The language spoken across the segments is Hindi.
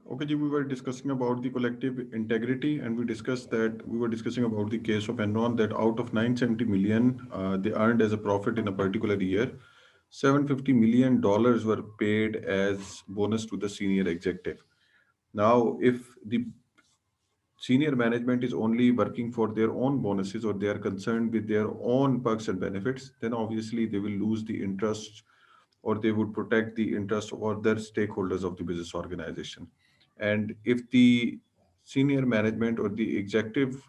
Okay, Ji, we were discussing about the collective integrity, and we were discussing about the case of Enron that out of 970 million they earned as a profit in a particular year, $750 million were paid as bonus to the senior executive. Now, if the senior management is only working for their own bonuses or they are concerned with their own perks and benefits, then obviously they will lose the interest or they would protect the interest of other stakeholders of the business organization. And if the senior management or the executive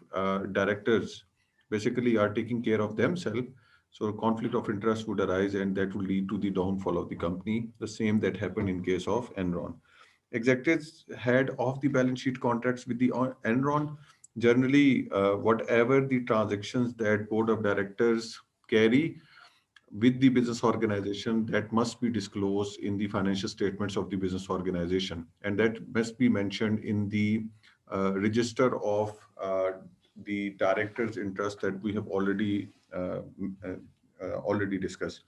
directors basically are taking care of themselves, so conflict of interest would arise and that would lead to the downfall of the company, the same that happened in case of Enron. Executives had off the balance sheet contracts with the Enron. Generally, whatever the transactions that board of directors carry with the business organization, that must be disclosed in the financial statements of the business organization, and that must be mentioned in the register of the directors interest that we have already discussed.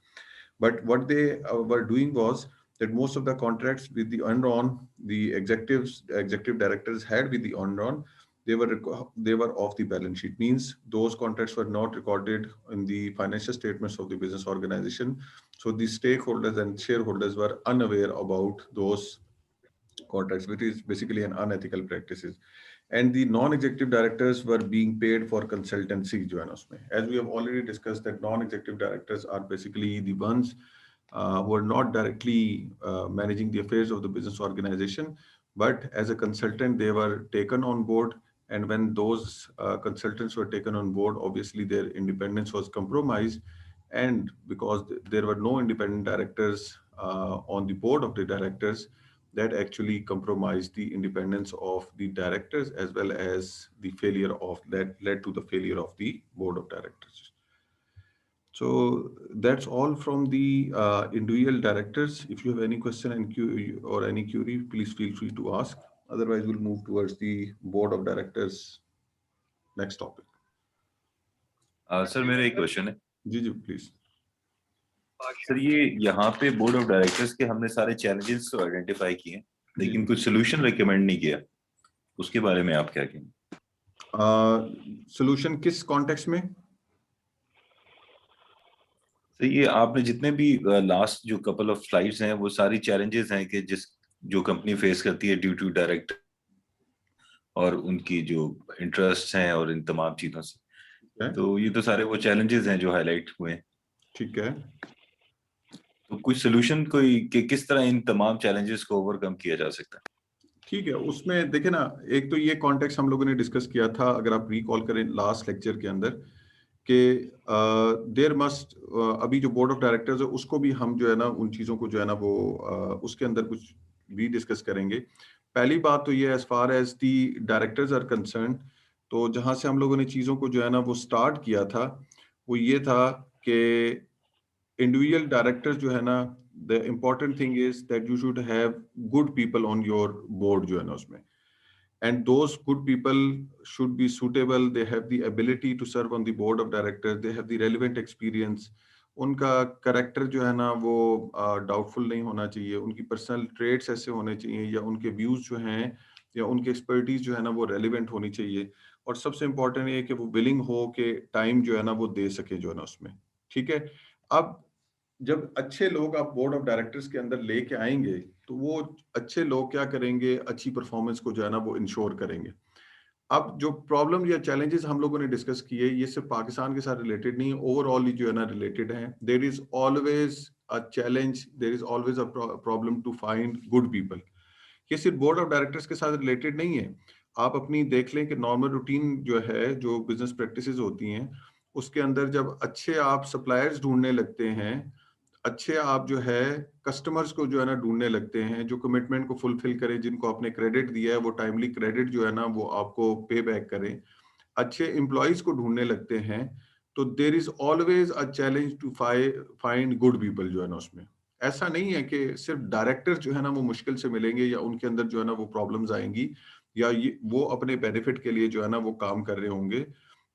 But what they were doing was that most of the contracts with the Enron, the executive directors had with the Enron, they were off the balance sheet. Means those contracts were not recorded in the financial statements of the business organization. So the stakeholders and shareholders were unaware about those contracts, which is basically an unethical practices. And the non-executive directors were being paid for consultancy जो है ना उसमें. As we have already discussed that non-executive directors are basically the ones who are not directly managing the affairs of the business organization, but as a consultant they were taken on board. And when those consultants were taken on board, obviously their independence was compromised. And because there were no independent directors on the board of the directors, that actually compromised the independence of the directors as well as the failure of that led to the failure of the board of directors. So that's all from the individual directors. If you have any question or any query, please feel free to ask. Otherwise, we'll move towards the board of directors next topic. Sir मेरा एक क्वेश्चन है। जी जी प्लीज। सर ये यहाँ पे बोर्ड ऑफ डायरेक्टर्स के हमने सारे चैलेंजेस तो आइडेंटिफाई किए, लेकिन कुछ सोल्यूशन रिकमेंड नहीं किया, उसके बारे में आप क्या कहेंगे? सोल्यूशन किस कॉन्टेक्स्ट में? तो ये आपने जितने भी लास्ट जो कपल ऑफ स्लाइड्स हैं वो सारी चैलेंजेस हैं कि जो कंपनी फेस करती है ड्यू टू डायरेक्ट और उनकी जो इंटरेस्ट हैं और इन तमाम चीजों से, तो ये तो सारे वो चैलेंजेस हैं जो हाईलाइट हुए हैं। ठीक है, तो कुछ सोल्यूशन कोई कि किस तरह इन तमाम चैलेंजेस को ओवरकम किया जा सकता है? ठीक है। उसमें देखे ना, एक तो ये कॉन्टेक्स्ट हम लोगों ने डिस्कस किया था, अगर आप रिकॉल करें लास्ट लेक्चर के अंदर, कि देर मस्ट अभी जो बोर्ड ऑफ डायरेक्टर्स है उसको भी हम जो है ना उन चीज़ों को जो है ना वो उसके अंदर कुछ भी डिस्कस करेंगे। पहली बात तो ये as far as the directors are concern, तो जहाँ से हम लोगों ने चीज़ों को जो है ना वो स्टार्ट किया था वो ये था कि इंडिविजुअल डायरेक्टर्स जो है ना, the important thing is that you should have good people on your board जो है ना उसमें, and those good people should be suitable. They have the ability to serve on the board of directors, they have the relevant experience. उनका करेक्टर जो है ना वो डाउटफुल नहीं होना चाहिए, उनकी पर्सनल ट्रेड्स ऐसे होने चाहिए या उनके व्यूज जो हैं या उनकी एक्सपर्टीज जो है ना वो रेलिवेंट होनी चाहिए। और सबसे इम्पोर्टेंट ये कि वो विलिंग हो कि टाइम जो है ना वो दे सके जो है ना उसमें। ठीक है। अब जब अच्छे लोग आप बोर्ड ऑफ डायरेक्टर्स के अंदर लेके आएंगे तो वो अच्छे लोग क्या करेंगे, अच्छी परफॉर्मेंस को जो है ना वो इंश्योर करेंगे। अब जो प्रॉब्लम या चैलेंजेस हम लोगों ने डिस्कस किए ये सिर्फ पाकिस्तान के साथ रिलेटेड नहीं है, ओवरऑल ही जो है ना रिलेटेड है। There is always a challenge, there is always a problem to find good people. ये सिर्फ बोर्ड ऑफ डायरेक्टर्स के साथ रिलेटेड नहीं है। आप अपनी देख लें कि नॉर्मल रूटीन जो है, जो बिजनेस प्रैक्टिसेस होती हैं, उसके अंदर जब अच्छे आप सप्लायर्स ढूंढने लगते हैं, अच्छे आप जो है कस्टमर्स को जो है ना ढूंढने लगते हैं जो कमिटमेंट को फुलफिल करें, जिनको आपने क्रेडिट दिया है वो टाइमली क्रेडिट जो है ना वो आपको पे बैक करें, अच्छे एम्प्लॉयज को ढूंढने लगते हैं, तो there is always a challenge to find good people जो है ना उसमें। ऐसा नहीं है कि सिर्फ डायरेक्टर जो है ना वो मुश्किल से मिलेंगे या उनके अंदर जो है ना वो प्रॉब्लम्स आएंगी या ये वो अपने बेनिफिट के लिए जो है ना वो काम कर रहे होंगे।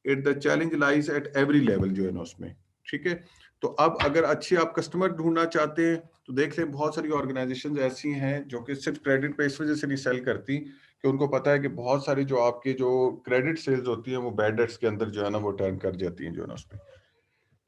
It the challenge lies at every level जो है ना उसमें। ठीक है। तो अब अगर अच्छे आप कस्टमर ढूंढना चाहते हैं तो देख लें, बहुत सारी ऑर्गेनाइजेशंस ऐसी हैं जो कि सिर्फ क्रेडिट पे इस वजह से नहीं सेल करती कि उनको पता है कि बहुत सारी जो आपके जो क्रेडिट सेल्स होती हैं वो बैड डेट्स के अंदर जो है ना वो टर्न कर जाती हैं जो है ना उसमें।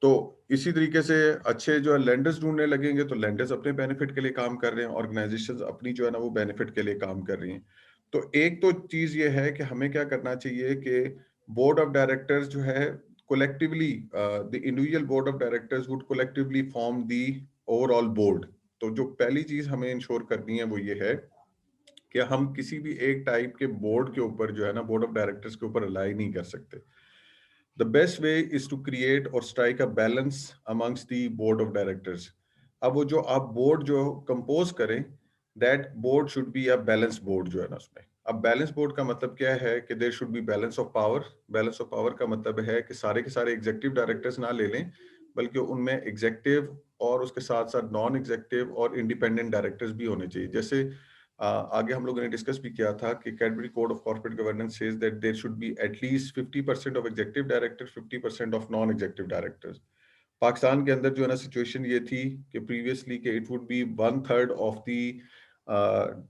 तो इसी तरीके से अच्छे जो है लेंडर्स ढूंढने लगेंगे तो लेंडर्स अपने बेनिफिट के लिए काम कर रहे हैं, ऑर्गेनाइजेशंस अपनी जो है ना वो बेनिफिट के लिए काम कर रही हैं। तो एक तो चीज ये है कि हमें क्या करना चाहिए कि बोर्ड ऑफ डायरेक्टर्स जो है collectively, the individual board of directors would collectively form the overall board. तो जो पहली चीज हमें इंश्योर करनी है वो ये है कि हम किसी भी एक टाइप के बोर्ड के ऊपर जो है ना बोर्ड ऑफ डायरेक्टर्स के ऊपर रिलाई नहीं कर सकते। The best way is to create or strike a balance amongst the board of directors. अब वो जो आप बोर्ड जो कंपोज करें, that board should be a balance board जो है ना उसमें। अब बैलेंस बोर्ड का मतलब क्या है कि there should be balance of power. Balance of power का मतलब है कि सारे के सारे एग्जीक्यूटिव डायरेक्टर्स ना ले लें, बल्कि उनमें एग्जीक्यूटिव और उसके साथ साथ नॉन एग्जीक्यूटिव और इंडिपेंडेंट डायरेक्टर्स भी होने चाहिए। जैसे आगे हम लोगों ने डिस्कस भी किया था कि Cadbury code of corporate governance says that there should be at least 50% of executive directors, 50% of non executive directors. Pakistan के अंदर जो है ना सिचुएशन ये थी कि प्रीवियसली कि it would be 1/3 of the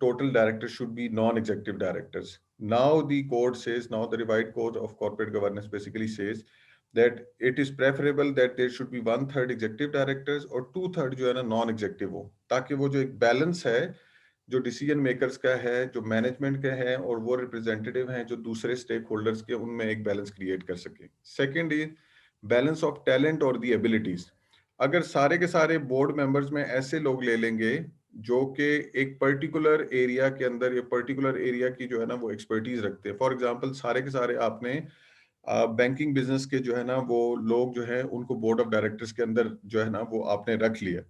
total directors should be non-executive directors. Now the code says, now the revised code of corporate governance basically says that it is preferable that there should be 1/3 executive directors और 2/3 जो है ना non-executive हो, ताकि वो जो एक बैलेंस है जो डिसीजन मेकर्स का है, जो मैनेजमेंट का है और वो रिप्रेजेंटेटिव हैं जो दूसरे स्टेक होल्डर्स के, उनमें एक बैलेंस क्रिएट कर सके। Second is balance of talent और दी एबिलिटीज। अगर सारे के सारे बोर्ड मेंबर्स में ऐसे लोग ले लेंगे जो कि एक पर्टिकुलर एरिया के अंदर या पर्टिकुलर एरिया की जो है ना वो एक्सपर्टीज रखते हैं, फॉर एग्जांपल सारे के सारे आपने बैंकिंग बिजनेस के जो है ना वो लोग जो है उनको बोर्ड ऑफ डायरेक्टर्स के अंदर जो है ना वो आपने रख लिया।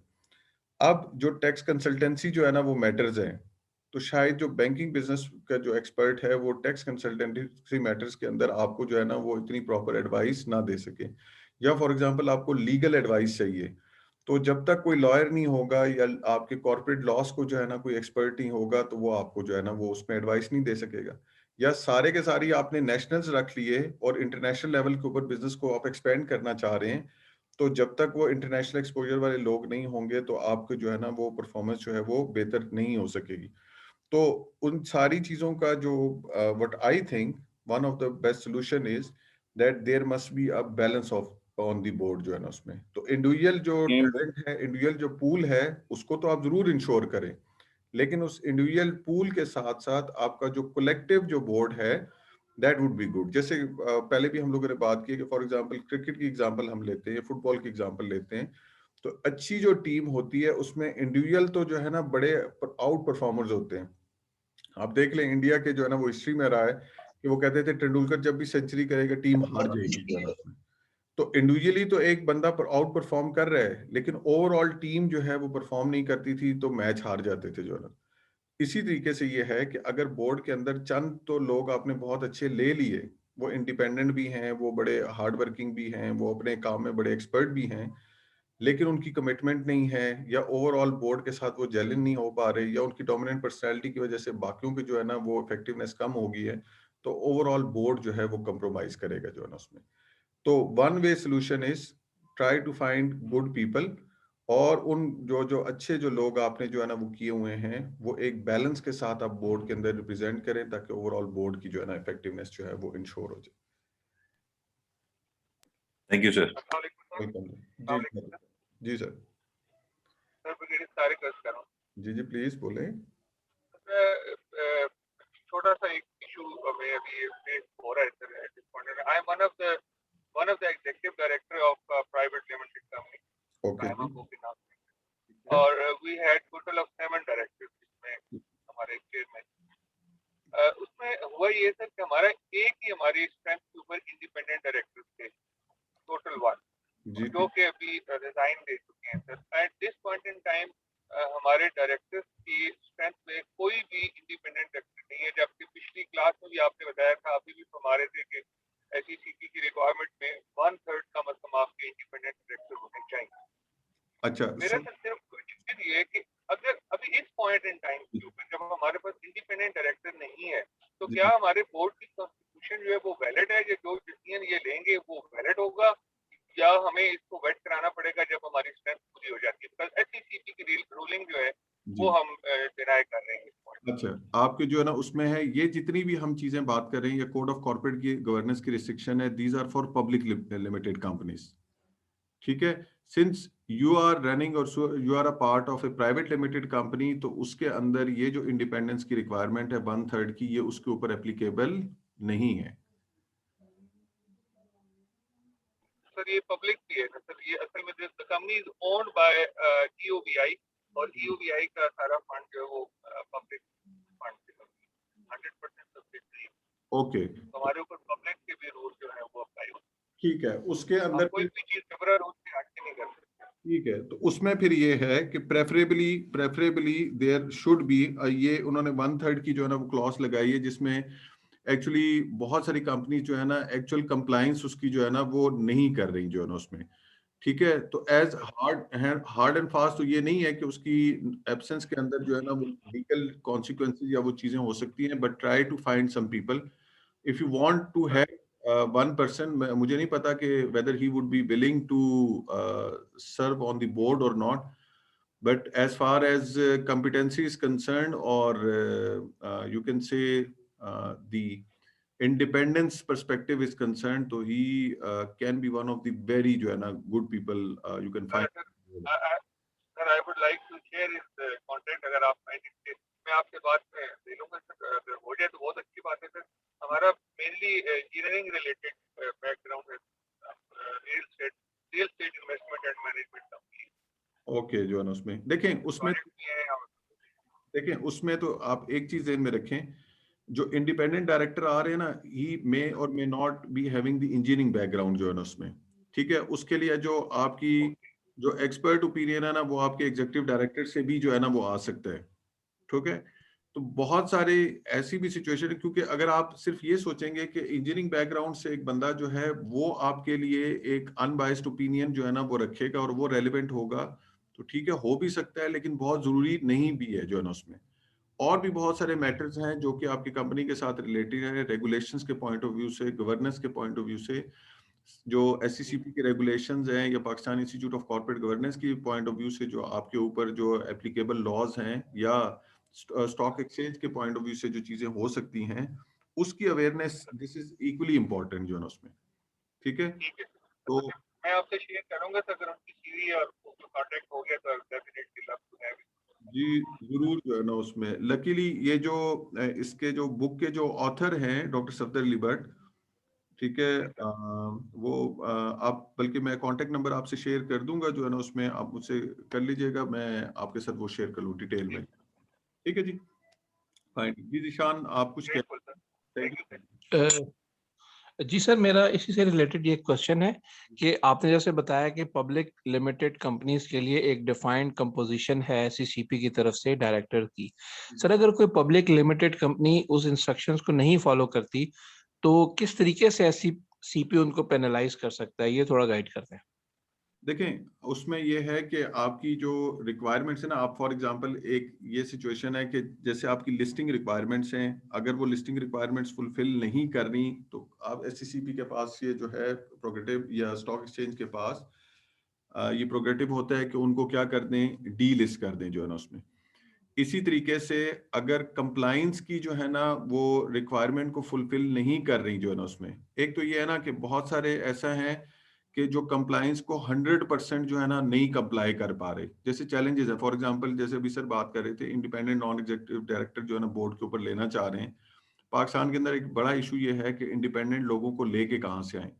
अब जो टैक्स कंसल्टेंसी जो है ना वो मैटर्स है, तो शायद जो बैंकिंग बिजनेस का जो एक्सपर्ट है वो टैक्स कंसल्टेंसी मैटर्स के अंदर आपको जो है ना वो इतनी प्रॉपर एडवाइस ना दे सके। या फॉर एग्जांपल आपको लीगल एडवाइस चाहिए, तो जब तक कोई लॉयर नहीं होगा या आपके कॉर्पोरेट लॉस को जो है ना कोई एक्सपर्ट नहीं होगा तो वो आपको जो है ना वो उसमें एडवाइस नहीं दे सकेगा। या सारे के सारे आपने नेशनल्स रख लिए और इंटरनेशनल लेवल के ऊपर बिजनेस को आप एक्सपेंड करना चाह रहे हैं, तो जब तक वो इंटरनेशनल एक्सपोजर वाले लोग नहीं होंगे तो आपको जो है ना वो परफॉर्मेंस जो है वो बेहतर नहीं हो सकेगी। तो उन सारी चीजों का जो what I think one of the best solution is that there must be a balance of on the board जो है ना उसमें। तो इंडिविजुअल जो टैलेंट है, इंडिविजुअल जो पूल है, उसको तो आप जरूर इंश्योर करें, लेकिन उस इंडिविजुअल पूल के साथ साथ आपका जो कलेक्टिव जो बोर्ड है दैट वुड बी गुड। जैसे पहले भी हम लोगों ने बात की कि फॉर एग्जांपल क्रिकेट की एग्जांपल हम लेते हैं, फुटबॉल की एग्जांपल लेते हैं, तो अच्छी जो टीम होती है उसमें इंडिविजुअल तो जो है ना बड़े आउट परफॉर्मर्स होते हैं। आप देख लें इंडिया के जो है ना वो हिस्ट्री में रहा है कि वो कहते थे तेंदुलकर जब भी सेंचुरी करेगा टीम हार जाएगी जो है ना उसमें। तो इंडिविजुअली तो एक बंदा पर आउट परफॉर्म कर रहा है, लेकिन ओवरऑल टीम जो है वो परफॉर्म नहीं करती थी तो मैच हार जाते थे जो है ना। इसी तरीके से ये है कि अगर बोर्ड के अंदर चंद तो लोग आपने बहुत अच्छे ले लिए, वो इंडिपेंडेंट भी हैं, वो बड़े हार्ड वर्किंग भी हैं, वो अपने काम में बड़े एक्सपर्ट भी हैं, लेकिन उनकी कमिटमेंट नहीं है या ओवरऑल बोर्ड के साथ वो जेलिन नहीं हो पा रहे या उनकी डोमिनेंट पर्सनैलिटी की वजह से बाकियों की जो है ना वो इफेक्टिवनेस कम हो गई है, तो ओवरऑल बोर्ड जो है वो कंप्रोमाइज करेगा जो है ना उसमें। तो one way solution is try to find good people, और उन जो जो अच्छे जो लोग आपने जो है ना वो किए हुए हैं वो एक बैलेंस के साथ आप बोर्ड के अंदर रिप्रेजेंट करें ताकि ओवरऑल बोर्ड की जो है ना इफेक्टिवनेस जो है वो इंश्योर हो जाए। Thank you sir. वेलकम जी सर। जी सर। जी जी प्लीज बोलें। छोटा सा एक इशू में अभी फेस हो रहा है sir at this point. I am one of the executive director of private limited company okay ji. के नाम से, और we had total of 7 directors जिसमें हमारे चेयरमैन। उसमें हुआ ये सर कि हमारा एक ही हमारी स्ट्रेंथ के ऊपर इंडिपेंडेंट डायरेक्टर्स थे, टोटल 1, जो कि अभी रिजाइन दे चुके हैं sir. At this point in time हमारे डायरेक्टर्स की स्ट्रेंथ में कोई भी इंडिपेंडेंट डायरेक्टर नहीं है, जबकि पिछली क्लास में भी आपने बताया था, अभी भी फरमा रहे थे कि एसईसीपी की रिक्वायरमेंट में 1/3 का मतलब आपके इंडिपेंडेंट डायरेक्टर होने चाहिए। अच्छा मेरा सर सिर्फ क्वेश्चन ये है कि अगर अभी इस पॉइंट इन टाइम के ऊपर जब हमारे पास इंडिपेंडेंट डायरेक्टर नहीं है, तो क्या हमारे बोर्ड की कॉन्स्टिट्यूशन जो है वो वैलिड है, जो डिसीजन ये लेंगे वो वैलिड होगा, या हमें इसको वेट कराना पड़ेगा जब हमारी स्ट्रेंथ पूरी हो जाती है? बिकॉज एचईसीपी की रूलिंग जो है वो जी। हम डिनाई कर रहे हैं इस point। अच्छा, आपके जो है ना उसमें है ये जितनी भी हम चीजें बात कर रहे हैं, ये कोड ऑफ कॉर्पोरेट की गवर्नेंस की रिस्ट्रिक्शन है, these are for public limited companies. ठीक है, सिंस यू आर रनिंग और you are a part of a private limited company, तो उसके अंदर ये जो इंडिपेंडेंस की रिक्वायरमेंट है 1/3 की, ये उसके ऊपर एप्लीकेबल नहीं है। सर ये पब्लिक भी है ना सर, ये असल में the company is owned by EOBI, और ईओबीआई का सारा फंड जो है वो पब्लिक फंड से 100% सब्सिडी। ओके, तो हमारे ऊपर पब्लिक के भी रूल जो है वो अप्लाई होते ठीक है, उसके हैं। अंदर हम कोई भी चीज जबरा रूल से हट के नहीं कर सकते। ठीक है, तो उसमें फिर ये है कि preferably preferably there should be, ये उन्होंने 1/3 की जो है ना वो क्लॉज लगाई है, जिसमें एक्चुअली बहुत सारी कंपनी जो है ना एक्चुअल कंप्लायंस उसकी जो है ना वो नहीं कर रही जो है ना उसमें। ठीक है, तो एज हार्ड एंड फास्ट तो ये नहीं है कि उसकी एब्सेंस के अंदर जो है ना वो लीगल कॉन्सिक्वेंसेज या वो चीजें हो सकती हैं, but try to find some people if you want to have one person. मुझे नहीं पता कि whether he would be willing to serve on the board और not, but as far as competency is concerned, or you can say the independence perspective is concerned, so he can be one of the very जो है ना good people you can find. Sir I would like to share इस कंटेंट, अगर आप मैं आपसे बात में ले लूंगा सर, अगर हो जाए तो बहुत अच्छी बात है सर। हमारा मेनली इंजीनियरिंग रिलेटेड बैकग्राउंड है, real estate investment and management company. Okay, जो है ना उसमें देखें उसमें तो आप एक चीज ध्यान में रखें, जो इंडिपेंडेंट डायरेक्टर आ रहे हैं ना, ही मे और may not be having the engineering background जो है ना उसमें। ठीक है, उसके लिए जो आपकी जो एक्सपर्ट ओपिनियन है ना, वो आपके एग्जीक्यूटिव डायरेक्टर से भी जो है ना वो आ सकता है। ठीक है, तो बहुत सारे ऐसी भी सिचुएशन है, क्योंकि अगर आप सिर्फ ये सोचेंगे कि इंजीनियरिंग बैकग्राउंड से एक बंदा जो है वो आपके लिए एक अनबायस्ड ओपिनियन जो है ना वो रखेगा और वो रेलिवेंट होगा, तो ठीक है, हो भी सकता है, लेकिन बहुत जरूरी नहीं भी है जो है ना उसमें। और भी बहुत सारे मैटर्स हैं जो कि आपकी कंपनी के साथ रिलेटेड है, रेगुलेशंस के पॉइंट ऑफ व्यू से, गवर्नेंस के पॉइंट ऑफ व्यू से, जो एससीसीपी के रेगुलेशंस हैं या Pakistan institute of corporate governance की पॉइंट ऑफ व्यू से जो आपके ऊपर जो एप्लीकेबल लॉज हैं, या स्टॉक एक्सचेंज के पॉइंट ऑफ व्यू से जो चीजें हो सकती हैं, उसकी awareness this is equally important जो है ना उसमें। ठीक है, ठीक है तो सर, मैं आपसे शेयर करूंगा सर, अगर उनकी सीवी और कांटेक्ट हो गया तो डेफिनेटली लव टू हैव। जी जरूर जो है ना उसमें, लकीली ये जो इसके जो बुक के जो ऑथर हैं डॉक्टर सफदर लिबर्ट, ठीक है, वो आप बल्कि मैं कांटेक्ट नंबर आपसे शेयर कर दूंगा जो है ना उसमें, आप मुझसे कर लीजिएगा, मैं आपके साथ वो शेयर कर लूँ डिटेल में। ठीक है जी, फाइन जी। निशान, आप कुछ कह, grateful sir, thank thank you. You. जी सर, मेरा इसी से रिलेटेड ये क्वेश्चन है कि आपने जैसे बताया कि पब्लिक लिमिटेड कंपनीज के लिए एक डिफाइंड कंपोजिशन है एससीसीपी की तरफ से डायरेक्टर की। सर, अगर कोई पब्लिक लिमिटेड कंपनी उस इंस्ट्रक्शंस को नहीं फॉलो करती तो किस तरीके से एससीसीपी उनको पेनलाइज कर सकता है, ये थोड़ा गाइड करते हैं। देखें, उसमें ये है कि आपकी जो रिक्वायरमेंट्स है ना, आप फॉर एग्जांपल एक ये सिचुएशन है कि जैसे आपकी लिस्टिंग रिक्वायरमेंट्स हैं, अगर वो लिस्टिंग रिक्वायरमेंट्स फुलफिल नहीं कर रही, तो आप एससीसीपी के पास ये जो है प्रोग्रेटिव, या स्टॉक एक्सचेंज के पास ये प्रोग्रेटिव होता है कि उनको क्या कर दें, डी लिस्ट कर दें जो है ना उसमें। इसी तरीके से अगर कंप्लाइंस की जो है ना वो रिक्वायरमेंट को फुलफिल नहीं कर रही जो है ना उसमें, एक तो ये है ना कि बहुत सारे ऐसा है कि जो कंप्लाइंस को 100% जो है ना नहीं कंप्लाई कर पा रहे, जैसे चैलेंजेस है। फॉर एग्जांपल जैसे अभी सर बात कर रहे थे, इंडिपेंडेंट नॉन एग्जीक्यूटिव डायरेक्टर जो है ना बोर्ड के ऊपर लेना चाह रहे हैं। पाकिस्तान के अंदर एक बड़ा इशू ये है कि इंडिपेंडेंट लोगों को लेके कहाँ से आए।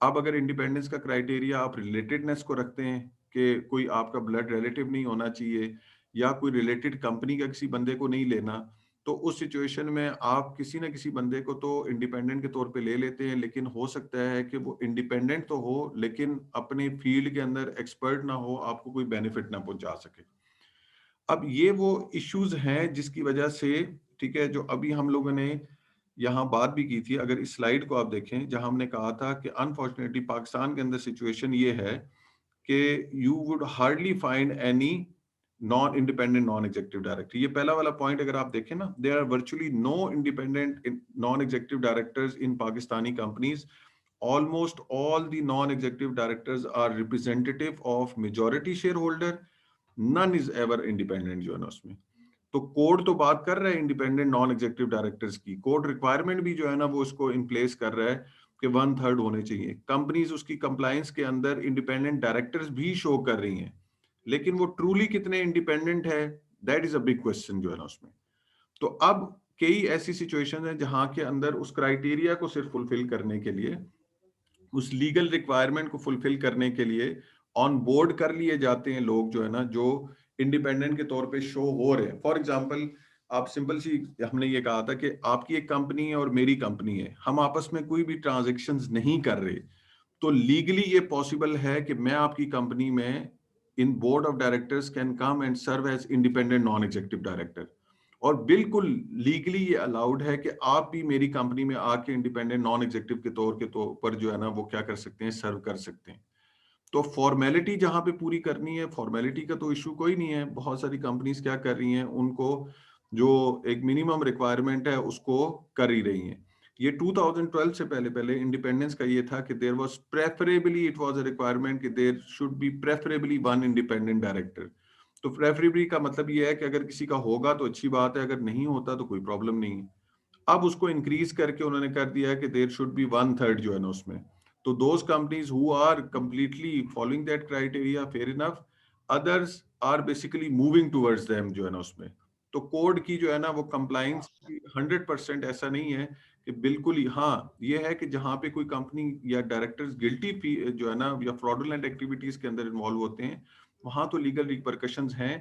अब अगर इंडिपेंडेंस का क्राइटेरिया आप रिलेटेडनेस को रखते हैं कि कोई आपका ब्लड रिलेटिव नहीं होना चाहिए, या कोई रिलेटेड कंपनी का किसी बंदे को नहीं लेना, तो उस सिचुएशन में आप किसी ना किसी बंदे को तो इंडिपेंडेंट के तौर पे ले लेते हैं, लेकिन हो सकता है कि वो इंडिपेंडेंट तो हो लेकिन अपने फील्ड के अंदर एक्सपर्ट ना हो, आपको कोई बेनिफिट ना पहुंचा सके। अब ये वो इश्यूज हैं जिसकी वजह से, ठीक है, जो अभी हम लोगों ने यहाँ बात भी की थी, अगर इस स्लाइड को आप देखें जहां हमने कहा था कि अनफॉर्चुनेटली पाकिस्तान के अंदर सिचुएशन ये है कि you would hardly find any non independent non executive director. ये पहला वाला पॉइंट अगर आप देखें ना, there are virtually no independent non executive directors in Pakistani companies. almost all the non-executive directors are representative of majority shareholder, none is ever independent जो है ना उसमें। तो कोड तो बात कर रहा है इंडिपेंडेंट नॉन एग्जीक्यूटिव डायरेक्टर्स की, कोड रिक्वायरमेंट भी जो है ना वो इसको इन प्लेस कर रहा है कि 1/3 होने चाहिए। कंपनीज उसकी कंप्लायंस के अंदर इंडिपेंडेंट डायरेक्टर्स भी शो कर रही हैं, लेकिन वो ट्रूली कितने इंडिपेंडेंट है, that is a big question जो है ना उसमें। तो अब कई ऐसी सिचुएशन है जहां के अंदर उस क्राइटेरिया को सिर्फ फुलफिल करने के लिए, उस लीगल रिक्वायरमेंट को फुलफिल करने के लिए ऑन बोर्ड कर लिए जाते हैं लोग जो है ना, जो इंडिपेंडेंट के तौर पे शो हो रहे हैं। फॉर एग्जांपल, आप सिंपल सी, हमने ये कहा था कि आपकी एक कंपनी है और मेरी कंपनी है, हम आपस में कोई भी ट्रांजैक्शंस नहीं कर रहे, तो लीगली ये पॉसिबल है कि मैं आपकी कंपनी में in board of directors can come and serve as independent non executive director, और बिल्कुल लीगली ये अलाउड है कि आप भी मेरी कंपनी में आके इंडिपेंडेंट नॉन एग्जीक्यूटिव के तौर पर जो है ना वो क्या कर सकते हैं, सर्व कर सकते हैं। तो फॉर्मेलिटी जहां पे पूरी करनी है, फॉर्मेलिटी का तो इशू कोई नहीं है। बहुत सारी कंपनीज क्या कर रही हैं, उनको जो एक मिनिमम रिक्वायरमेंट है उसको कर ही रही हैं। ये 2012 से पहले पहले इंडिपेंडेंस का ये था कि there was preferably, it was a requirement कि there should be preferably one independent director. तो प्रेफरेबली का मतलब ये है कि अगर किसी का होगा तो अच्छी बात है, अगर नहीं होता तो कोई प्रॉब्लम नहीं है। अब उसको इंक्रीज करके उन्होंने कर दिया है कि देयर शुड बी 1/3 जो है ना उसमें। तो those companies who are completely following that criteria, fair enough, others are basically moving towards them जो है ना उसमें। तो कोड की जो है ना वो कंप्लाइंस 100% ऐसा नहीं है कि बिल्कुल ही, हाँ ये है कि जहां पे कोई कंपनी या डायरेक्टर्स गिल्टी जो है ना या फ्रॉडुलेंट एक्टिविटीज के अंदर इन्वॉल्व होते हैं, वहां तो लीगल रिपरकशंस हैं।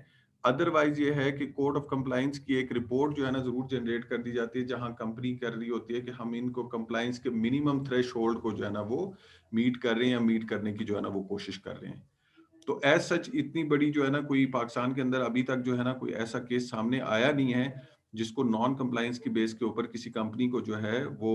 अदरवाइज ये है कि कोड ऑफ कंप्लायंस की एक रिपोर्ट जो है ना जरूर जनरेट कर दी जाती है, जहां कंपनी कर रही होती है कि हम इनको कंप्लायंस के मिनिमम थ्रेशोल्ड को जो है ना वो मीट कर रहे हैं या मीट करने की जो है ना वो कोशिश कर रहे हैं। तो एज सच इतनी बड़ी जो है ना कोई पाकिस्तान के अंदर अभी तक जो है ना कोई ऐसा केस सामने आया नहीं है जिसको नॉन कंप्लायंस की बेस के ऊपर किसी कंपनी को जो है वो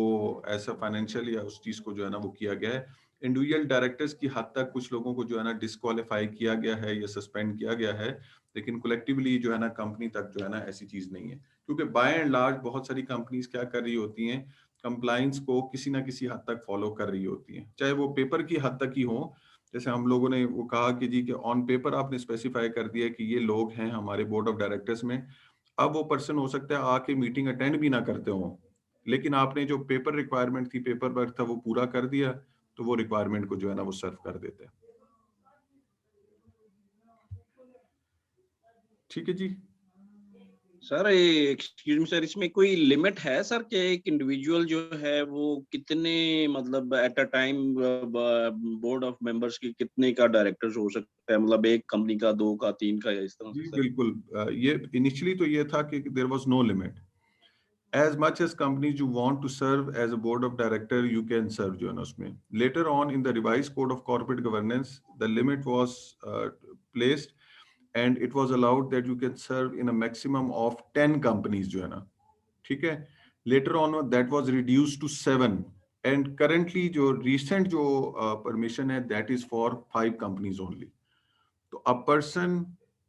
ऐसा फाइनेंशियल या उस चीज को जो है ना वो किया गया है। इंडिविजुअल डायरेक्टर्स की हद तक कुछ लोगों को जो है ना डिस्क्वालीफाई किया गया है या सस्पेंड किया गया है, लेकिन कलेक्टिवली जो है ना कंपनी तक जो है ना ऐसी चीज नहीं है। क्योंकि बाय एंड लार्ज बहुत सारी कंपनीज क्या कर रही होती हैं, कंप्लायंस को किसी ना किसी हद तक फॉलो कर रही होती हैं, चाहे वो पेपर की हद तक ही हो। जैसे हम लोगों ने वो कहा कि जी कि ऑन पेपर आपने स्पेसिफाई कर दिया कि ये लोग हैं हमारे बोर्ड ऑफ डायरेक्टर्स में। अब वो पर्सन हो सकता है आके मीटिंग अटेंड भी ना करते हो, लेकिन आपने जो पेपर रिक्वायरमेंट थी, पेपर वर्क था, वो पूरा कर दिया, तो वो रिक्वायरमेंट को जो है ना वो सर्व कर देते हैं। ठीक है जी। सर एक्सक्यूज मी सर, इसमें कोई लिमिट है सर कि एक इंडिविजुअल जो है वो कितने मतलब at a time board of members की कितने का डायरेक्टर्स हो सकता है, मतलब एक कंपनी का, दो का, तीन का, या इस तरह से जी सर? बिल्कुल, ये इनिशियली तो ये था कि there was no limit. As much as companies you want to serve as a board of director, you can serve जो है ना उसमें। Later on in the revised code of corporate governance, the limit was placed and it was allowed that you can serve in a maximum of 10 companies जो है ना, ठीक है। Later on that was reduced to 7 and currently जो recent जो permission है that is for 5 companies only. तो a person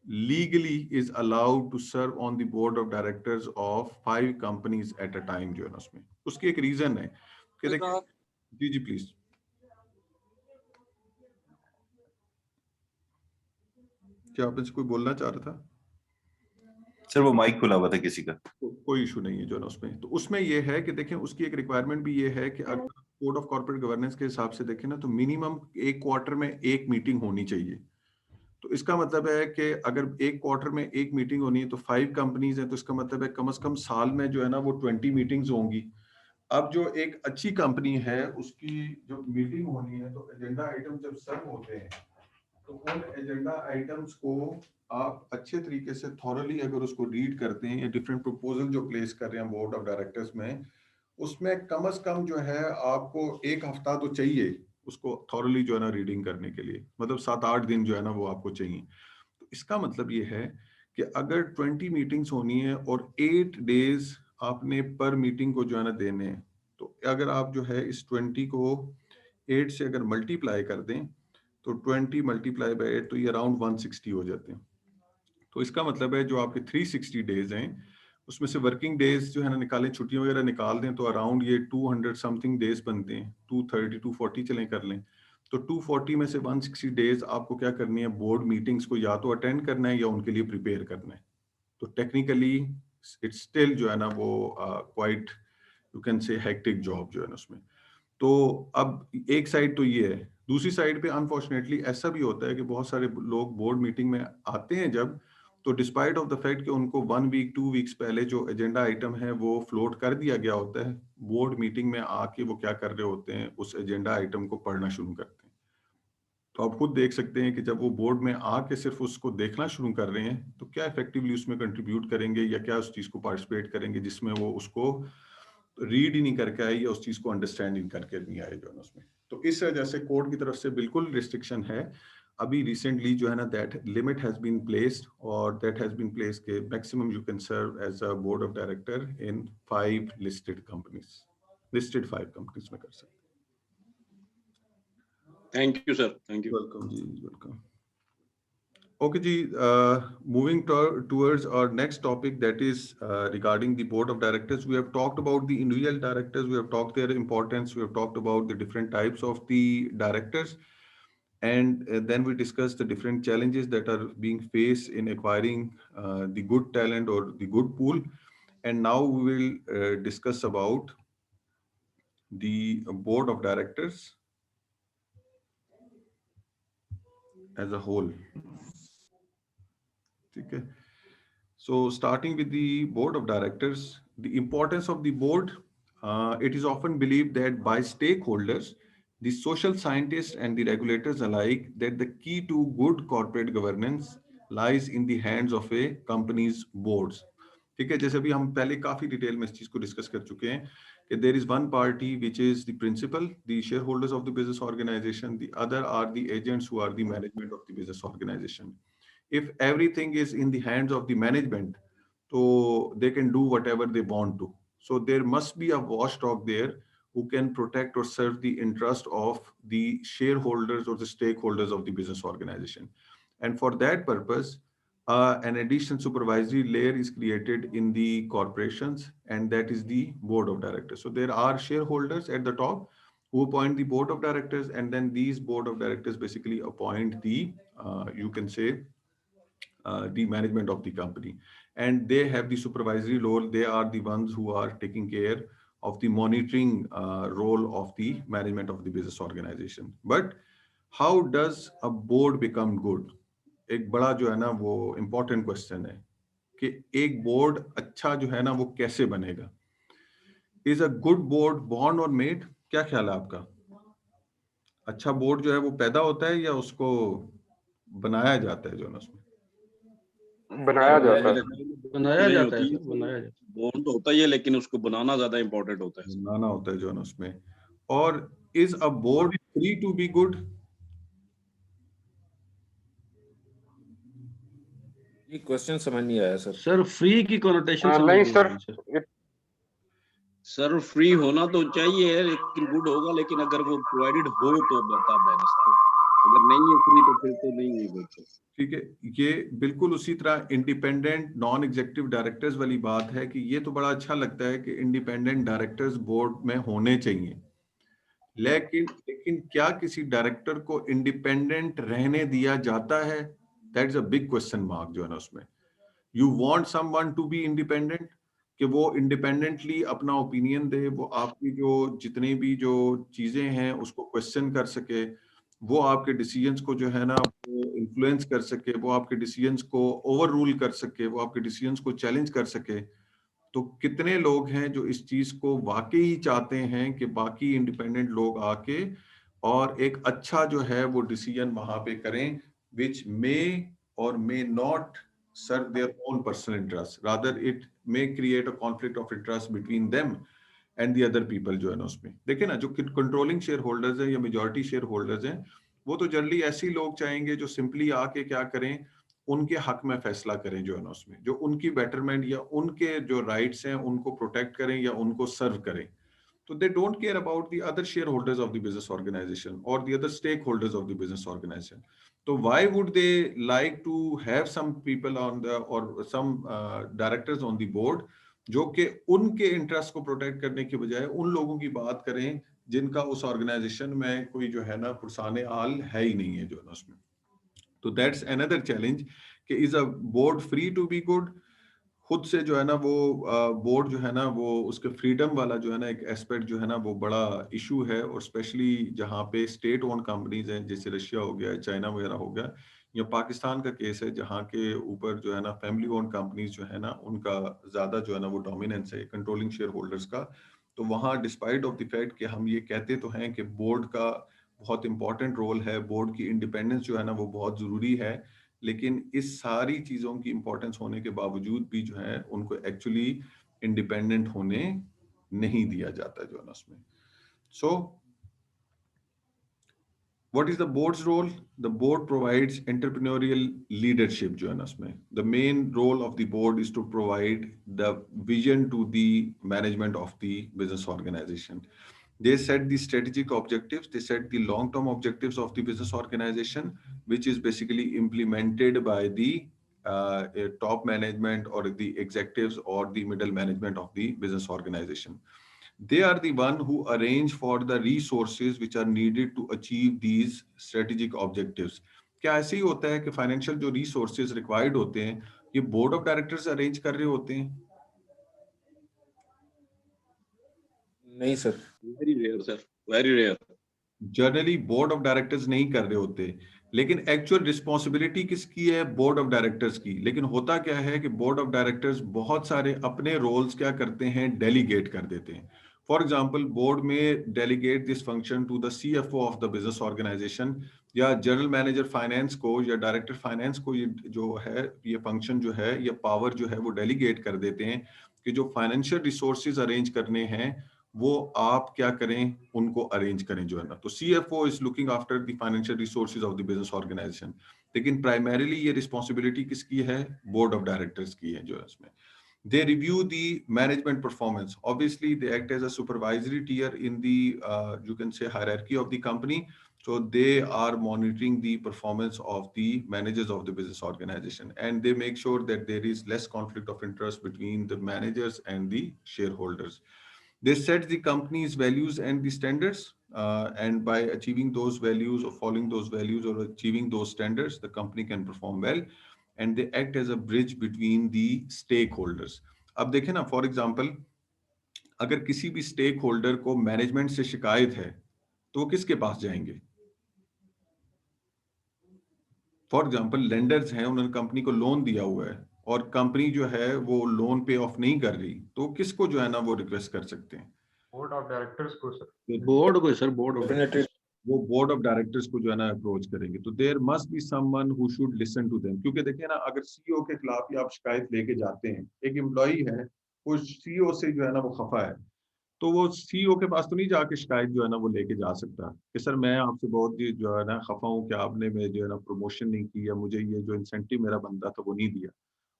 legally is allowed to serve on the board of directors of 5 companies at a time जो है ना उसमें। उसकी एक रीजन है कि देखिए, जी जी प्लीज। क्या आप इससे कोई बोलना चाह रहा था? सर वो माइक खुला हुआ था किसी का। कोई इशू नहीं है जो है ना उसमें। तो उसमें ये है कि देखें उसकी एक रिक्वायरमेंट भी ये है कि अगर कोड ऑफ कॉर्पोरेट गवर्नेंस के हिसाब से देखें ना, तो मिनिमम एक क्वार्टर में एक मीटिंग होनी चाहिए। तो इसका मतलब है कि अगर एक क्वार्टर में एक मीटिंग होनी है तो 5 कंपनीज हैं, तो इसका मतलब है कम से कम साल में जो है ना वो 20 मीटिंग्स होंगी। अब जो एक अच्छी कंपनी है उसकी जो मीटिंग होनी है, तो एजेंडा आइटम जब सर्व होते हैं तो उन एजेंडा आइटम्स को आप अच्छे तरीके से थॉरली अगर उसको रीड करते हैं, या डिफरेंट प्रपोजल जो प्लेस कर रहे हैं बोर्ड ऑफ डायरेक्टर्स में, उसमें कम से कम जो है आपको एक हफ्ता तो चाहिए उसको थॉरली जो है ना रीडिंग करने के लिए, मतलब 7-8 दिन जो है ना वो आपको चाहिए। तो इसका मतलब ये है कि अगर 20 मीटिंग्स होनी है और 8 डेज आपने पर मीटिंग को जो है ना देने हैं, तो अगर आप जो है इस 20 को 8 से अगर मल्टीप्लाई कर दें तो 20 मल्टीप्लाई बाय 8 तो ये अराउंड 160 हो जाते हैं। तो इसका मतलब है जो आपके 360 डेज हैं उसमें से वर्किंग डेज जो है ना निकालें, छुट्टियां वगैरह निकाल दें, तो अराउंड ये 200 समथिंग डेज बनते हैं, 230 240 चलें कर लें, तो 240 में से 160 डेज आपको क्या करनी है, बोर्ड मीटिंग्स को या तो अटेंड करना है या उनके लिए प्रिपेयर करना है। तो टेक्निकली इट्स स्टिल जो है ना वो quite you can say hectic job जो है ना उसमें। तो अब एक साइड तो ये है, दूसरी साइड पे अनफॉर्चुनेटली ऐसा भी होता है कि बहुत सारे लोग बोर्ड मीटिंग में आते हैं जब, तो डिस्पाइट ऑफ द फैक्ट कि उनको 1 वीक 2 वीक्स पहले जो एजेंडा आइटम है वो फ्लोट कर दिया गया होता है, बोर्ड मीटिंग में आके वो क्या कर रहे होते हैं, उस एजेंडा आइटम को पढ़ना शुरू करते हैं। तो आप खुद देख सकते हैं कि जब वो बोर्ड में आके सिर्फ उसको देखना शुरू कर रहे हैं, तो क्या इफेक्टिवली उसमें कंट्रीब्यूट करेंगे या क्या उस चीज को पार्टिसिपेट करेंगे जिसमें वो उसको रीड ही नहीं करके आए या उस चीज को अंडरस्टैंड ही करके नहीं आए जो है उसमें। तो इस वजह से कोर्ट की तरफ से बिल्कुल रिस्ट्रिक्शन है। अभी रिसेंटली जो है ना that limit has been placed, और दैट हैज बीन प्लेस्ड के maximum you can serve as a board of director in 5 listed companies, listed 5 companies में कर सकते हैं। Thank you sir, thank you. Welcome जी, welcome. Okay, Ji, moving towards our next topic, that is regarding the board of directors. We have talked about the individual directors, we have talked their importance, we have talked about the different types of the directors, and then we discussed the different challenges that are being faced in acquiring the good talent or the good pool. And now we will discuss about the board of directors as a whole. Okay. So starting with the board of directors, the importance of the board, it is often believed that by stakeholders, the social scientists and the regulators alike, that the key to good corporate governance lies in the hands of a company's boards. ठीक है, जैसे भी हम पहले काफी डिटेल में इस चीज को डिस्कस कर चुके हैं कि there is one party which is the principal, the shareholders of the business organisation, the other are the agents who are the management of the business organisation. If everything is in the hands of the management, so they can do whatever they want to. So there must be a watchdog there who can protect or serve the interest of the shareholders or the stakeholders of the business organization. And for that purpose, an additional supervisory layer is created in the corporations, and that is the board of directors. So there are shareholders at the top who appoint the board of directors, and then these board of directors basically appoint the, you can say, the management of the company, and they have the supervisory role. They are the ones who are taking care of the monitoring role of the management of the business organization. But how does a board become good? एक बड़ा जो है ना वो important question है कि एक board अच्छा जो है ना वो कैसे बनेगा? Is a good board born or made? क्या ख्याल है आपका? अच्छा बोर्ड जो है वो पैदा होता है या उसको बनाया जाता है जो है ना उसमें? बनाया जाता है। बनाया जाता है सर, बनाया जाता है। बोर्ड तो होता ही है, लेकिन उसको बनाना ज्यादा इम्पोर्टेंट होता है। बनाना होता है जो है ना उसमें। और is a board free to be good? ये क्वेश्चन समझ नहीं आया सर। सर फ्री की कोनोटेशन नहीं सर, सर फ्री होना तो चाहिए, लेकिन गुड होगा, लेकिन अगर वो प्रोवाइडेड हो तो बता बेनिफिट, अगर नहीं है फ्री तो फिर तो नहीं है गुड। ठीक है, ये बिल्कुल उसी तरह इंडिपेंडेंट नॉन एग्जीक्यूटिव डायरेक्टर्स वाली बात है कि ये तो बड़ा अच्छा लगता है कि इंडिपेंडेंट डायरेक्टर्स बोर्ड में होने चाहिए, लेकिन क्या किसी डायरेक्टर को इंडिपेंडेंट रहने दिया जाता है? That's a big question mark जो है ना उसमें। You want someone to be independent, कि वो इंडिपेंडेंटली अपना ओपिनियन दे, वो आपकी जो जितनी भी जो चीजें हैं उसको क्वेश्चन कर सके, वो आपके डिसीजंस को जो है ना वो इन्फ्लुएंस कर सके, वो आपके डिसीजंस को ओवर रूल कर सके, वो आपके डिसीजंस को चैलेंज कर सके। तो कितने लोग हैं जो इस चीज को वाकई ही चाहते हैं कि बाकी इंडिपेंडेंट लोग आके और एक अच्छा जो है वो डिसीजन वहां पे करें, विच मे और may not serve their own personal interest, rather it may create a conflict of interest between them and the other people जो है ना उसमें। देखिए ना, जो कंट्रोलिंग शेयर होल्डर्स हैं या मेजॉरिटी शेयर होल्डर्स हैं, वो तो जनरली ऐसे ही लोग चाहेंगे जो सिंपली आके क्या करें, उनके हक में फैसला करें जो है ना उसमें, जो उनकी बेटरमेंट या उनके जो राइट्स हैं उनको प्रोटेक्ट करें या उनको सर्व करें। So they don't care about the other shareholders of the business organization or the other stakeholders of the business organization. So why would they like to have some people on the or some directors on the board जो कि उनके इंटरेस्ट को प्रोटेक्ट करने के बजाय उन लोगों की बात करें जिनका उस ऑर्गेनाइजेशन में कोई जो है ना पुरसाने आल है ही नहीं है जो है उसमें. तो दैट्स अनदर चैलेंज कि is a board free to be good. खुद से जो है ना वो बोर्ड जो है ना वो उसके फ्रीडम वाला जो है ना एक एस्पेक्ट जो है ना वो बड़ा इशू है. और स्पेशली जहाँ पे स्टेट ओन कंपनीज हैं जैसे रशिया हो गया, चाइना वगैरह हो गया, या पाकिस्तान का केस है जहाँ के ऊपर जो है ना फैमिली ओन कंपनीज जो है ना उनका ज्यादा जो है ना वो डोमिनेंस है कंट्रोलिंग शेयर होल्डर्स का. तो वहाँ डिस्पाइट ऑफ द फैक्ट कि हम ये कहते तो हैं कि बोर्ड का बहुत इंपॉर्टेंट रोल है, बोर्ड की इंडिपेंडेंस जो है ना वो बहुत जरूरी है, लेकिन इस सारी चीजों की इंपॉर्टेंस होने के बावजूद भी जो है उनको एक्चुअली इंडिपेंडेंट होने नहीं दिया जाता जो है ना उसमें. सो what is the board's role? The board provides entrepreneurial leadership जो है ना उसमें. The main role of the board is to provide the vision to the management of the business organization. They set the strategic objectives, they set the long-term objectives of the business organization, which is basically implemented by the top management or the executives or the middle management of the business organization. They are the one who arrange for the resources which are needed to achieve these strategic objectives. क्या ऐसे ही होता है कि फाइनेंशियल जो रिसोर्सेज रिक्वायर्ड होते हैं ये बोर्ड ऑफ डायरेक्टर्स अरेंज कर रहे होते हैं? नहीं sir. Very rare sir, very rare. Generally board of directors नहीं कर रहे होते, लेकिन एक्चुअल रिस्पॉन्सिबिलिटी किसकी है? बोर्ड ऑफ डायरेक्टर्स की. लेकिन होता क्या है कि बोर्ड ऑफ डायरेक्टर्स बहुत सारे अपने रोल्स क्या करते हैं? डेलीगेट कर देते हैं. फॉर एग्जाम्पल बोर्ड में delegate this function to the CFO of the business organisation, या जनरल मैनेजर फाइनेंस को या डायरेक्टर फाइनेंस को ये जो है ये फंक्शन जो है ये पावर जो है वो डेलीगेट कर देते हैं कि जो फाइनेंशियल रिसोर्सेज अरेंज करने हैं वो आप क्या करें, उनको अरेंज करें जो है ना. तो CFO is looking after the financial resources of the business organisation, लेकिन प्राइमरीली ये रिस्पॉन्सिबिलिटी किसकी है? बोर्ड ऑफ डायरेक्टर्स की है जो है इसमें. They review the management performance. Obviously, they act as a supervisory tier in the, you can say, hierarchy of the company. So they are monitoring the performance of the managers of the business organization, and they make sure that there is less conflict of interest between the managers and the shareholders. They set the company's values and the standards, and by achieving those values or following those values or achieving those standards, the company can perform well. And they act as a bridge between the stakeholders. अब देखें ना, फॉर एग्जाम्पल अगर किसी भी स्टेक होल्डर को मैनेजमेंट से शिकायत है तो वो किसके पास जाएंगे? फॉर एग्जाम्पल लेंडर्स हैं, उन्होंने कंपनी को लोन दिया हुआ है और कंपनी जो है वो लोन पे ऑफ नहीं कर रही, तो किसको जो है ना वो रिक्वेस्ट कर सकते हैं? बोर्ड ऑफ डायरेक्टर्स को सर. बोर्ड को सर, बोर्ड ऑफ वो बोर्ड ऑफ डायरेक्टर्स को जो है ना अप्रोच करेंगे. तो there must be someone who should listen to them. क्योंकि देखिए ना, अगर CEO के खिलाफ ही आप शिकायत लेके जाते हैं, एक एम्प्लॉई है वो CEO से जो है ना वो खफा है, तो वो CEO के पास तो नहीं जाके शिकायत जो है ना वो लेके जा सकता कि सर मैं आपसे बहुत ही जो है ना खफा हूँ कि आपने मैं जो है ना प्रमोशन नहीं की या मुझे ये जो इंसेंटिव मेरा बनता था वो नहीं दिया.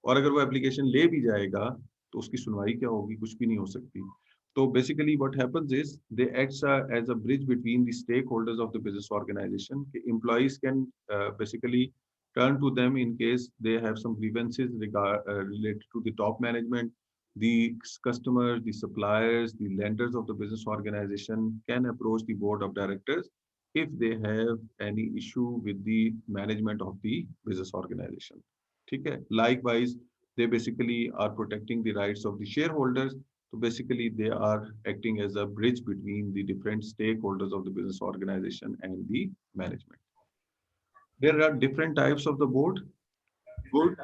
और अगर वो एप्लीकेशन ले भी जाएगा तो उसकी सुनवाई क्या होगी? कुछ भी नहीं हो सकती. So basically what happens is they act as a bridge between the stakeholders of the business organization. Employees can basically turn to them in case they have some grievances related to the top management. The customers, the suppliers, the lenders of the business organization can approach the board of directors if they have any issue with the management of the business organization. Okay? Likewise, they basically are protecting the rights of the shareholders. So basically, they are acting as a bridge between the different stakeholders of the business organization and the management. There are different types of the board: good,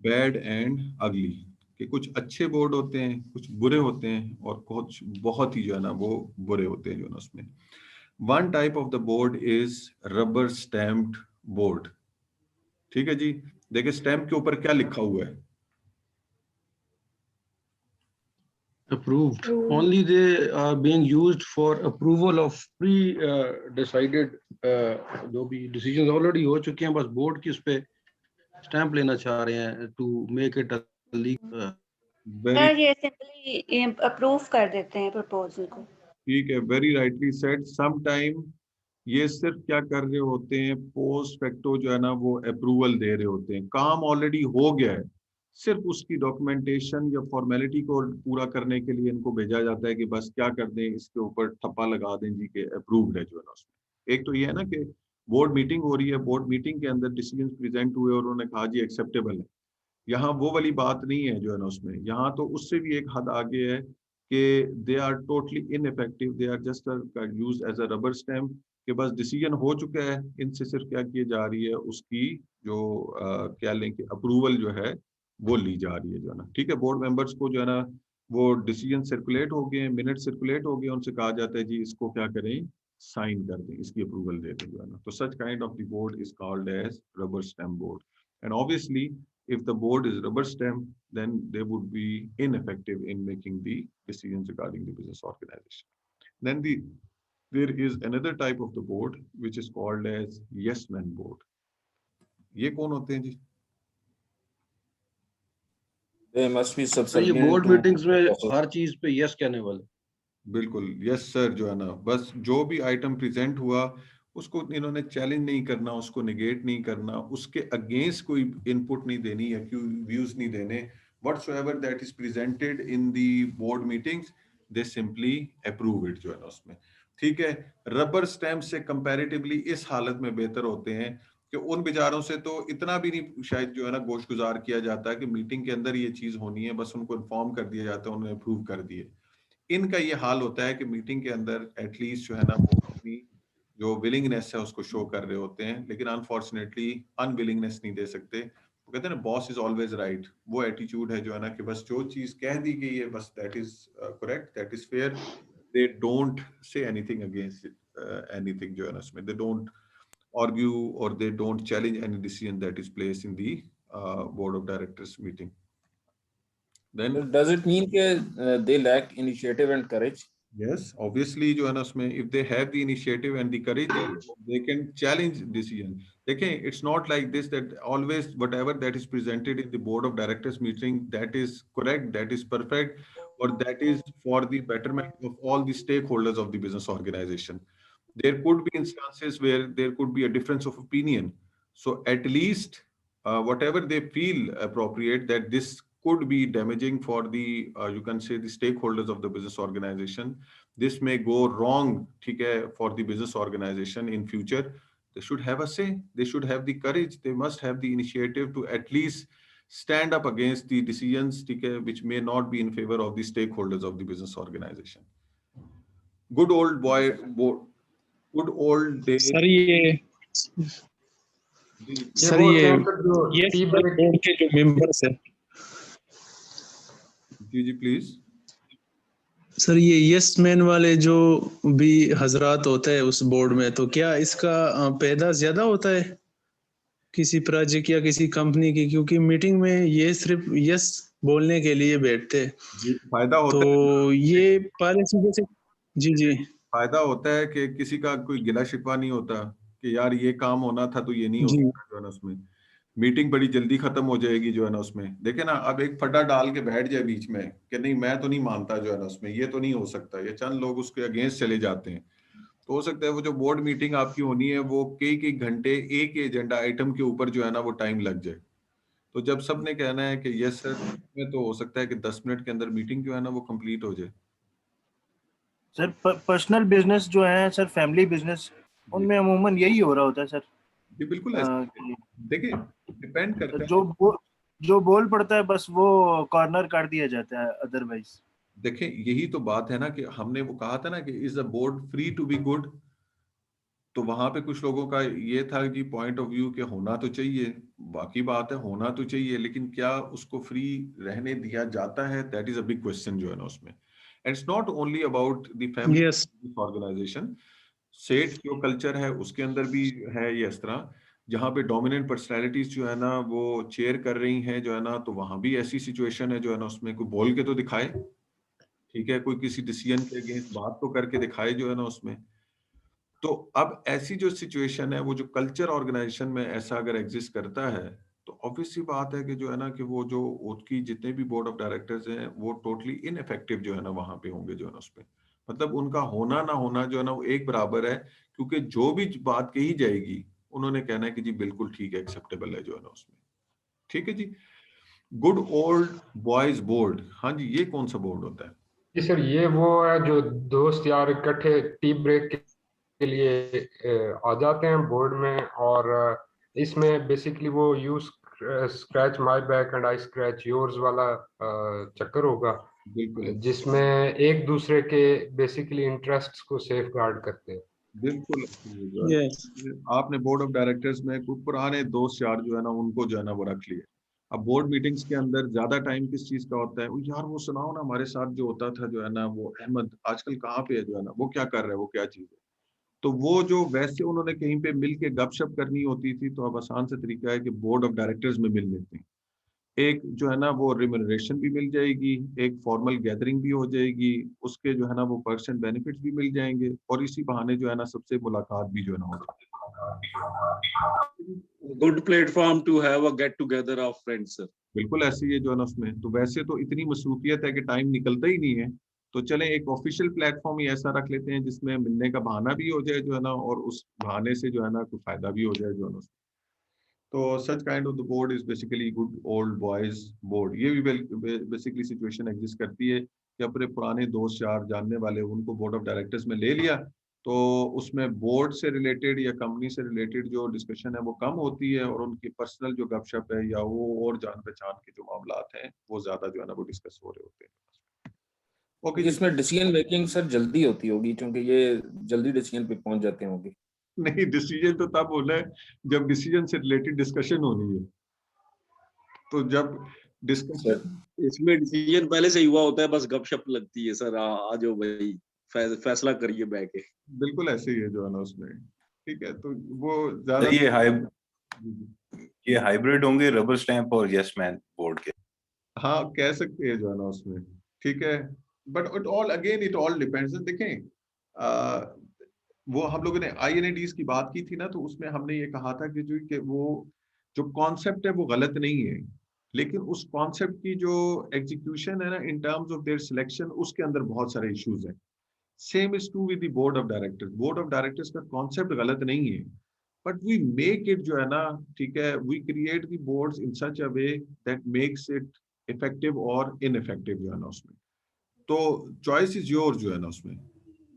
bad, and ugly. कि कुछ अच्छे बोर्ड होते हैं, कुछ बुरे होते हैं, और कुछ बहुत ही जो है ना वो बुरे होते हैं जो है ना उसमें. One type of the board is rubber stamped board. ठीक है जी, देखिए स्टैम्प के ऊपर क्या लिखा हुआ है? Approved. Only they are being used for approval of pre-decided जो भी decisions already हो चुके हैं, बस बोर्ड की उस पे स्टैंप लेना चाह रहे हैं to make it a legal. Sir ये सिंपली अप्रूव कर देते हैं प्रपोजल को. ठीक है, very rightly said. Some time ये सिर्फ क्या कर रहे होते हैं, पोस्ट फैक्टो जो है ना वो अप्रूवल दे रहे होते हैं, काम ऑलरेडी हो गया है, सिर्फ उसकी डॉक्यूमेंटेशन या फॉर्मेलिटी को पूरा करने के लिए इनको भेजा जाता है कि बस क्या कर दें, इसके ऊपर ठप्पा लगा दें जी के अप्रूव्ड है जो है ना उसमें। एक तो ये है ना कि बोर्ड मीटिंग हो रही है, बोर्ड मीटिंग के अंदर डिसीजन प्रेजेंट हुए और उन्होंने कहा जी एक्सेप्टेबल है, यहाँ वो वाली बात नहीं है जो है ना उसमें। यहाँ तो उससे भी एक हद आगे है कि they are totally ineffective, they are just use as a rubber stamp, कि बस डिसीजन हो चुका है, इनसे सिर्फ क्या किए जा रही है, उसकी जो क्या लें कि अप्रूवल जो है वो ली जा रही है जो है ना। ठीक है, बोर्ड मेंबर्स को जो है ना वो डिसीजन सर्कुलेट हो गए, मिनट सर्कुलेट हो गए, उनसे कहा जाता है जी इसको क्या करें, साइन कर दें, इसकी अप्रूवल दे दें जो है ना। तो such kind of the board is called as rubber stamp board. And obviously if the board is rubber stamp, then they would be ineffective in making the decisions regarding the business organization. Then there is another type of the board which is called as yes man board. ये कौन होते हैं जी? They must be तो ये subservient बोर्ड to मीटिंग्स में process. हर चीज पे यस कहने वाले। बिल्कुल यस सर जो है ना, बस जो भी आइटम प्रेजेंट हुआ उसको इन्होंने चैलेंज नहीं करना, उसको निगेट नहीं करना, उसके अगेंस्ट कोई इनपुट नहीं देनी या व्यूज नहीं देने। whatsoever that is presented in the board meetings they simply approve it जो है ना उसमें। ठीक है, रबर स्टैम्प से कंपैरेटिवली इस हालत में बेहतर होते हैं कि उन बेचारों से तो इतना भी नहीं शायद जो है ना गोश गुजार किया जाता है कि मीटिंग के अंदर ये चीज होनी है, बस उनको इन्फॉर्म कर दिया जाता है, उन्होंने अप्रूव कर दिए। इनका ये हाल होता है कि मीटिंग के अंदर एटलीस्ट जो है ना वो अपनी जो विलिंगनेस है उसको शो कर रहे होते हैं, लेकिन अनफॉर्चुनेटली अनविलिंगनेस नहीं दे सकते। वो कहते हैं ना बॉस इज ऑलवेज राइट, वो एटीट्यूड है जो है ना कि बस जो चीज कह दी गई है बस that is correct, that is fair, they don't say anything against anything जो है ना उसमें, they don't argue or they don't challenge any decision that is placed in the board of directors meeting. Then Does it mean that they lack initiative and courage? yes, obviously जो है ना उसमें if they have the initiative and the courage they can challenge decision. देखें, it's not like this that always whatever that is presented in the board of directors meeting that is correct, that is perfect, or that is for the betterment of all the stakeholders of the business organization. There could be instances where there could be a difference of opinion. So at least whatever they feel appropriate that this could be damaging for the you can say the stakeholders of the business organization, this may go wrong, ठीक है, for the business organization in future, they should have a say, they should have the courage, they must have the initiative to at least stand up against the decisions, ठीक है, which may not be in favor of the stakeholders of the business organization. Good old good old days. Sir ये जी सर वो ये क्या सर जो यस टी बोर्ड ब्रेक के जो मेंबर्स है जी प्लीज। सर, ये यस मैन वाले जो भी हजरात होते हैं उस बोर्ड में, तो क्या इसका पैदा ज्यादा होता है किसी प्रोजेक्ट या किसी कंपनी की? क्योंकि मीटिंग में ये सिर्फ यस बोलने के लिए बैठते हैं, जी फायदा होता तो है, ये पॉलिसी जैसे। जी जी फायदा होता है कि किसी का कोई गिला शिकवा नहीं होता कि यार ये काम होना था तो ये नहीं हो जी सकता जो है ना उसमें, मीटिंग बड़ी जल्दी खत्म हो जाएगी जो है ना उसमें। देखे ना, अब एक फटा डाल के बैठ जाए बीच में कि नहीं मैं तो नहीं मानता जो है ना उसमें, ये तो नहीं हो सकता, ये चंद लोग उसके अगेंस्ट चले जाते हैं, तो हो सकता है वो जो बोर्ड मीटिंग आपकी होनी है वो कई घंटे एक एजेंडा आइटम के ऊपर जो है ना वो टाइम लग जाए। तो जब सबने कहना है कि यस सर, में तो हो सकता है कि 10 मिनट के अंदर मीटिंग जो है ना वो कंप्लीट हो जाए। सर पर्सनल बिजनेस जो है सर, फैमिली बिजनेस, उनमें अमूमन यही हो रहा होता है सर। जी बिल्कुल ऐसा देखिए, डिपेंड करता है। जो बोल पड़ता है बस वो कॉर्नर कर दिया जाता है, अदरवाइज। देखें यही तो बात है ना कि हमने वो कहा था ना कि is a board free to be good, तो वहां पे कुछ लोगों का ये था कि पॉइंट ऑफ व्यू कि होना तो चाहिए, बाकी बात है होना तो चाहिए, लेकिन क्या उसको फ्री रहने दिया जाता है, that is a big question जो है ना उसमें। And it's not only about the family yes organisation, सेठ जो कल्चर है उसके अंदर भी है ये इस तरह, जहाँ पे डोमिनेंट पर्सनैलिटीज जो है ना वो चेयर कर रही हैं जो है ना, तो वहां भी ऐसी सिचुएशन है जो है ना उसमें कोई बोल के तो दिखाए, ठीक है, कोई किसी डिसीजन के अगेंस्ट बात तो करके दिखाए जो है ना उसमें। तो अब ऐसी जो सिचुएशन है, वो जो कल्चर ऑर्गेनाइजेशन में ऐसा अगर एग्जिस्ट करता है, तो ऑब्वियस सी बात है कि जो है ना कि वो जो उसकी जितने भी बोर्ड ऑफ डायरेक्टर्स हैं वो टोटली इनइफेक्टिव जो है ना वहां पे होंगे जो है ना उसमें। मतलब उनका होना ना होना जो है ना वो एक बराबर है, क्योंकि जो भी बात कही जाएगी उन्होंने कहना है कि जी बिल्कुल ठीक है, एक्सेप्टेबल है जो है ना उसमें। ठीक है जी। गुड ओल्ड बॉयज बोर्ड, हाँ जी, ये कौन सा बोर्ड होता है? जी सर, ये वो है जो दोस्त यार इकट्ठे टी ब्रेक के लिए आ जाते हैं बोर्ड में, और इसमें बेसिकली वो use scratch my back and I scratch yours वाला चक्कर होगा, बिल्कुल जिसमें एक दूसरे के बेसिकली इंटरेस्ट्स को सेफ गार्ड करते हैं। बिल्कुल। यस आपने बोर्ड ऑफ डायरेक्टर्स में कुछ पुराने दोस्त यार जो है ना उनको जो है ना वो रख लिए। अब बोर्ड मीटिंग्स के अंदर ज्यादा टाइम किस चीज का होता है? वो यार वो सुनाओ ना, हमारे साथ जो होता था जो है ना वो अहमद आजकल कहाँ पे है जो है ना, वो क्या कर रहा है, वो क्या चीज है। तो वो जो वैसे उन्होंने कहीं पे मिल के गपशप करनी होती थी, तो अब आसान से तरीका है कि बोर्ड ऑफ डायरेक्टर्स में मिल लेते हैं। एक जो है ना वो रिम्यूनरेशन भी मिल जाएगी, एक फॉर्मल गैदरिंग भी हो जाएगी, उसके जो है ना वो पर्क्स एंड बेनिफिट्स भी मिल जाएंगे, और इसी बहाने जो है ना सबसे मुलाकात भी जो है ना हो जाएगी। Good platform to have a get together of friends sir. बिल्कुल ऐसे ही है जो है ना उसमें। तो वैसे तो इतनी मसरूफियत है कि टाइम निकलता ही नहीं है, तो चले एक ऑफिशियल प्लेटफॉर्म ही ऐसा रख लेते हैं जिसमें मिलने का बहाना भी हो जाए जो है ना, और उस बहाने से जो है ना कुछ फायदा भी हो जाए जो है ना। तो such kind of the board is basically good old boys board. ये भी बेसिकली सिचुएशन एग्जिस्ट करती है कि अपने पुराने दोस्त यार जानने वाले उनको बोर्ड ऑफ डायरेक्टर्स में ले लिया, तो उसमें बोर्ड से रिलेटेड या कंपनी से रिलेटेड जो डिस्कशन है वो कम होती है, और उनकी पर्सनल जो गपशप है या वो और जान पहचान के जो मामलात हैं वो ज्यादा जो है ना वो डिस्कस हो रहे होते हैं। ओके जी। इसमें डिसीजन मेकिंग सर जल्दी होती होगी क्योंकि ये जल्दी डिसीजन पे पहुंच जाते होंगे। नहीं, डिसीजन तो तब होना है जब डिसीजन से रिलेटेड डिस्कशन होनी है। तो जब डिस्कशन, इसमें डिसीजन पहले से ही हुआ होता है, बस गपशप लगती है सर, आ जाओ भाई फैसला करिए बैठ के। बिल्कुल ऐसे ही है जो है ना उसमें। ठीक है, तो वो तो ज्यादा ये हाइब्रिड होंगे रबर स्टैंप और यस मैन बोर्ड के। हाँ कह सकते हैं जो है ना उसमें। ठीक है, but it all again it all depends. देखें वो हम लोगों ने INADs की बात की थी ना, तो उसमें हमने ये कहा था कि वो जो कॉन्सेप्ट है वो गलत नहीं है, लेकिन उस कॉन्सेप्ट की जो एग्जीक्यूशन है ना in terms of their selection, उसके अंदर बहुत सारे इश्यूज हैं। Same is true with the board of directors. Board of directors का कॉन्सेप्ट गलत नहीं है, बट वी मेक इट जो है ना, ठीक है, we create the boards in such a way that makes it effective और इनइफेक्टिव जो है ना उसमें। तो चॉइस इज योर जो है ना उसमें।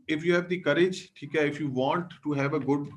If you have the courage, ठीक है, if you want to have a good